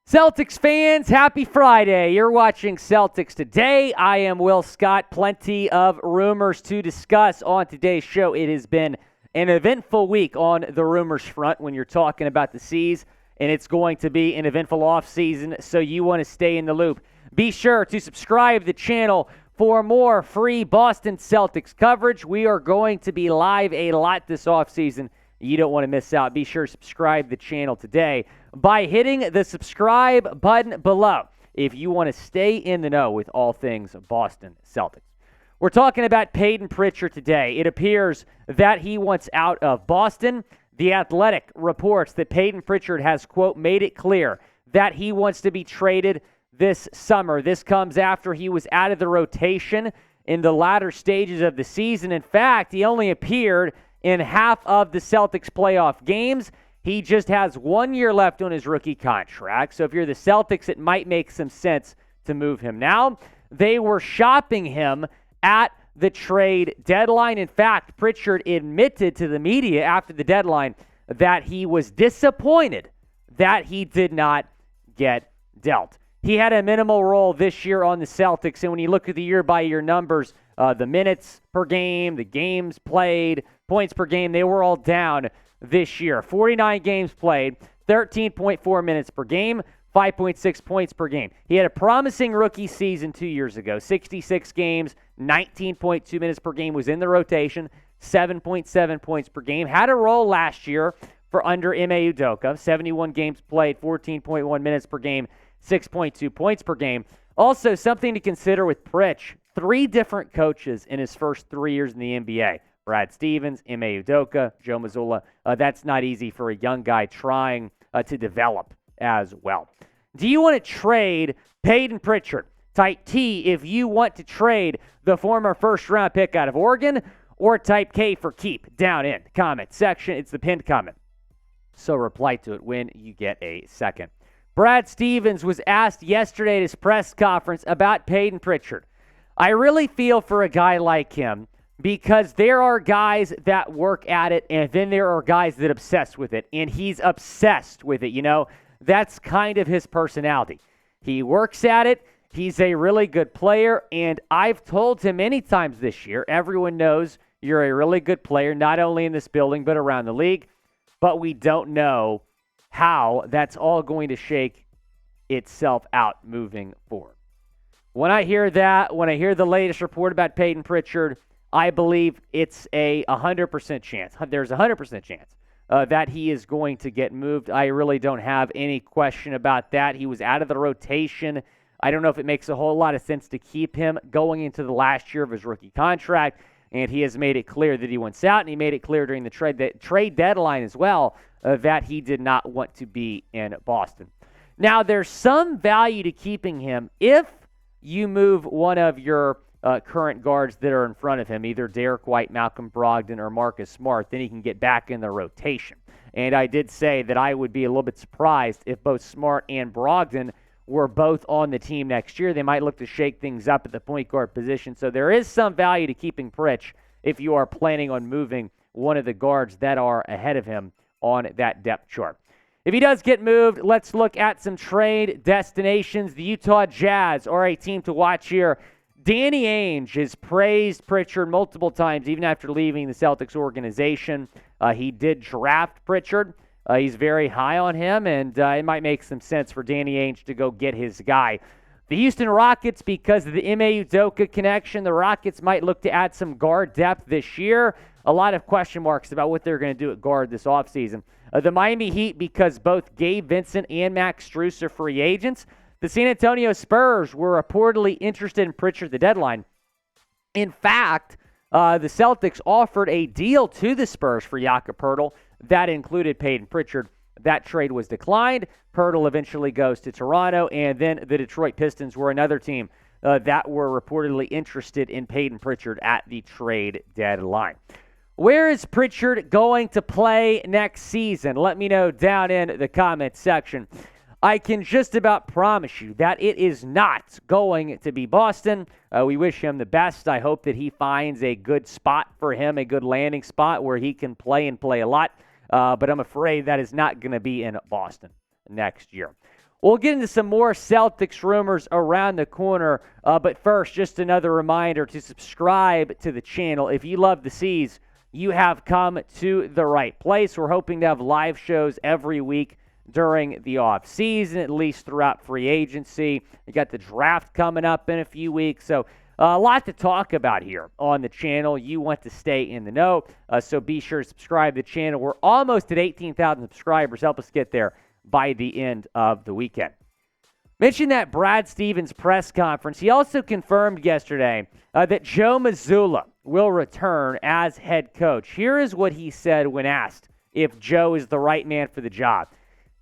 Celtics fans, happy Friday. You're watching Celtics Today. I am Will Scott. Plenty of rumors to discuss on today's show. It has been an eventful week on the rumors front when you're talking about the C's, and it's going to be an eventful offseason, so you want to stay in the loop. Be sure to subscribe to the channel for more free Boston Celtics coverage. We are going to be live a lot this offseason. You don't want to miss out. Be sure to subscribe to the channel today by hitting the subscribe button below if you want to stay in the know with all things Boston Celtics. We're talking about Payton Pritchard today. It appears that he wants out of Boston. The Athletic reports that Payton Pritchard has, quote, made it clear that he wants to be traded this summer. This comes after he was out of the rotation in the latter stages of the season. In fact, he only appeared in half of the Celtics playoff games. He just has 1 year left on his rookie contract. So if you're the Celtics, it might make some sense to move him now. They were shopping him at the trade deadline. In fact, Prichard admitted to the media after the deadline that he was disappointed that he did not get dealt. He had a minimal role this year on the Celtics, and when you look at the year-by-year numbers, the minutes per game, the games played, points per game, they were all down this year. 49 games played, 13.4 minutes per game, 5.6 points per game. He had a promising rookie season 2 years ago. 66 games, 19.2 minutes per game, was in the rotation, 7.7 points per game. Had a role last year for under Ime Udoka. 71 games played, 14.1 minutes per game, 6.2 points per game. Also, something to consider with Pritch, 3 different coaches in his first 3 years in the NBA. Brad Stevens, Ime Udoka, Joe Mazzulla. That's not easy for a young guy trying to develop as well. Do you want to trade Payton Pritchard? Type T if you want to trade the former first-round pick out of Oregon, or type K for keep down in the comment section. It's the pinned comment. So reply to it when you get a second. Brad Stevens was asked yesterday at his press conference about Payton Pritchard. I really feel for a guy like him because there are guys that work at it, and then there are guys that obsess with it, and he's obsessed with it. You know, that's kind of his personality. He works at it. He's a really good player, and I've told him many times this year, everyone knows you're a really good player, not only in this building but around the league, but we don't know how that's all going to shake itself out moving forward. When I hear that, when I hear the latest report about Payton Pritchard, I believe it's a 100% chance. There's a 100% chance that he is going to get moved. I really don't have any question about that. He was out of the rotation. I don't know if it makes a whole lot of sense to keep him going into the last year of his rookie contract, and he has made it clear that he wants out, and he made it clear during the trade deadline as well that he did not want to be in Boston. Now, there's some value to keeping him if you move one of your current guards that are in front of him, either Derek White, Malcolm Brogdon, or Marcus Smart, then he can get back in the rotation. And I did say that I would be a little bit surprised if both Smart and Brogdon were both on the team next year. They might look to shake things up at the point guard position. So there is some value to keeping Pritch if you are planning on moving one of the guards that are ahead of him on that depth chart. If he does get moved, let's look at some trade destinations. The Utah Jazz are a team to watch here. Danny Ainge has praised Prichard multiple times, even after leaving the Celtics organization. He did draft Prichard. He's very high on him, and it might make some sense for Danny Ainge to go get his guy. The Houston Rockets, because of the Ime Udoka connection, the Rockets might look to add some guard depth this year. A lot of question marks about what they're going to do at guard this offseason. The Miami Heat, because both Gabe Vincent and Max Strus are free agents. The San Antonio Spurs were reportedly interested in Prichard at the deadline. In fact, the Celtics offered a deal to the Spurs for Jakob Poeltl that included Payton Pritchard. That trade was declined. Poeltl eventually goes to Toronto, and then the Detroit Pistons were another team that were reportedly interested in Payton Pritchard at the trade deadline. Where is Prichard going to play next season? Let me know down in the comments section. I can just about promise you that it is not going to be Boston. We wish him the best. I hope that he finds a good spot for him, a good landing spot where he can play and play a lot. But I'm afraid that is not going to be in Boston next year. We'll get into some more Celtics rumors around the corner, but first, just another reminder to subscribe to the channel. If you love the C's, you have come to the right place. We're hoping to have live shows every week during the off season, at least throughout free agency. You got the draft coming up in a few weeks, so a lot to talk about here on the channel. You want to stay in the know, so be sure to subscribe to the channel. We're almost at 18,000 subscribers. Help us get there by the end of the weekend. Mentioned that Brad Stevens press conference. He also confirmed yesterday that Joe Mazzulla will return as head coach. Here is what he said when asked if Joe is the right man for the job.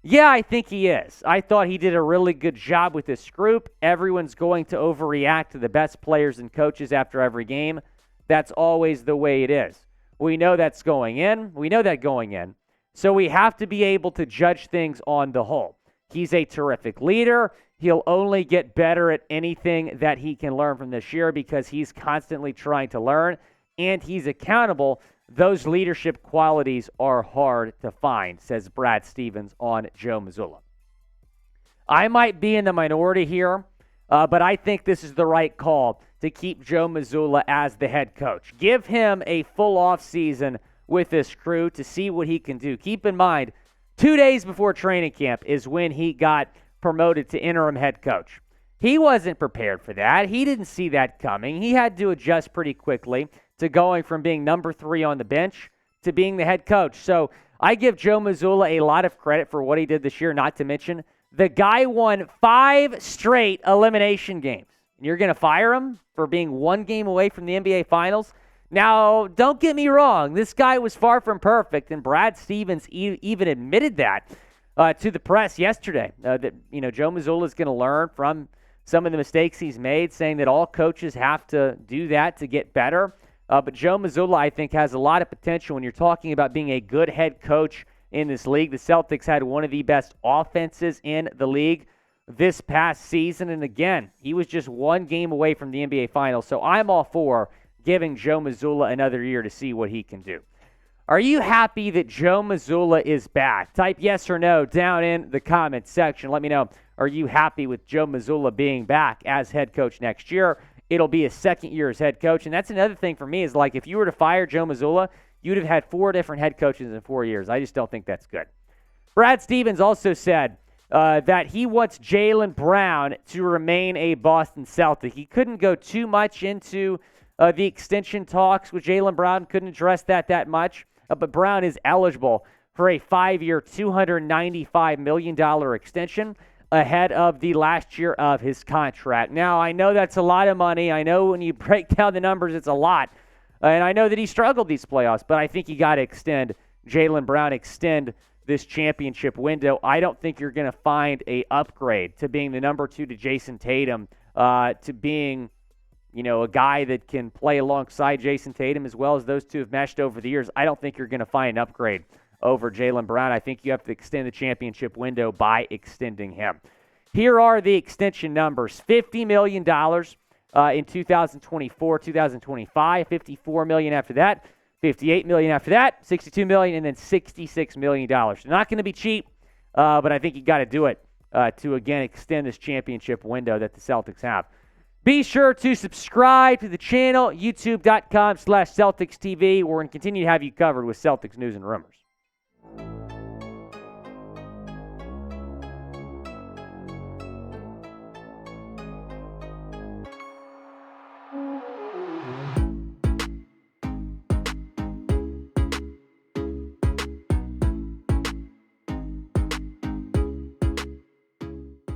Yeah, I think he is. I thought he did a really good job with this group. Everyone's going to overreact to the best players and coaches after every game. That's always the way it is. We know that's going in. We know that going in. So we have to be able to judge things on the whole. He's a terrific leader. He'll only get better at anything that he can learn from this year because he's constantly trying to learn, and he's accountable. Those leadership qualities are hard to find, says Brad Stevens on Joe Mazzulla. I might be in the minority here, but I think this is the right call to keep Joe Mazzulla as the head coach. Give him a full offseason with this crew to see what he can do. Keep in mind, 2 days before training camp is when he got promoted to interim head coach. He wasn't prepared for that. He didn't see that coming. He had to adjust pretty quickly to going from being number 3 on the bench to being the head coach. So I give Joe Mazzulla a lot of credit for what he did this year, not to mention the guy won 5 straight elimination games. And you're going to fire him for being 1 game away from the NBA Finals? Now, don't get me wrong. This guy was far from perfect, and Brad Stevens even admitted that to the press yesterday, that Joe Mazzulla is going to learn from some of the mistakes he's made, saying that all coaches have to do that to get better. But Joe Mazzulla, I think, has a lot of potential when you're talking about being a good head coach in this league. The Celtics had one of the best offenses in the league this past season, and again, he was just 1 game away from the NBA Finals. So I'm all for giving Joe Mazzulla another year to see what he can do. Are you happy that Joe Mazzulla is back? Type yes or no down in the comments section. Let me know, are you happy with Joe Mazzulla being back as head coach next year? It'll be his second year as head coach, and that's another thing for me is like if you were to fire Joe Mazzulla, you'd have had 4 different head coaches in 4 years. I just don't think that's good. Brad Stevens also said that he wants Jaylen Brown to remain a Boston Celtic. He couldn't go too much into the extension talks with Jaylen Brown, couldn't address that much, but Brown is eligible for a 5-year, $295 million extension ahead of the last year of his contract. Now, I know that's a lot of money. I know when you break down the numbers, it's a lot. And I know that he struggled these playoffs, but I think you got to extend Jaylen Brown, extend this championship window. I don't think you're going to find a upgrade to being the number 2 to Jason Tatum, to being a guy that can play alongside Jason Tatum as well as those two have meshed over the years. I don't think you're going to find an upgrade over Jaylen Brown. I think you have to extend the championship window by extending him. Here are the extension numbers. $50 million in 2024, 2025, $54 million after that, $58 million after that, $62 million, and then $66 million. They're not going to be cheap, but I think you got to do it to, again, extend this championship window that the Celtics have. Be sure to subscribe to the channel, youtube.com/CelticsTV. We're going to continue to have you covered with Celtics news and rumors.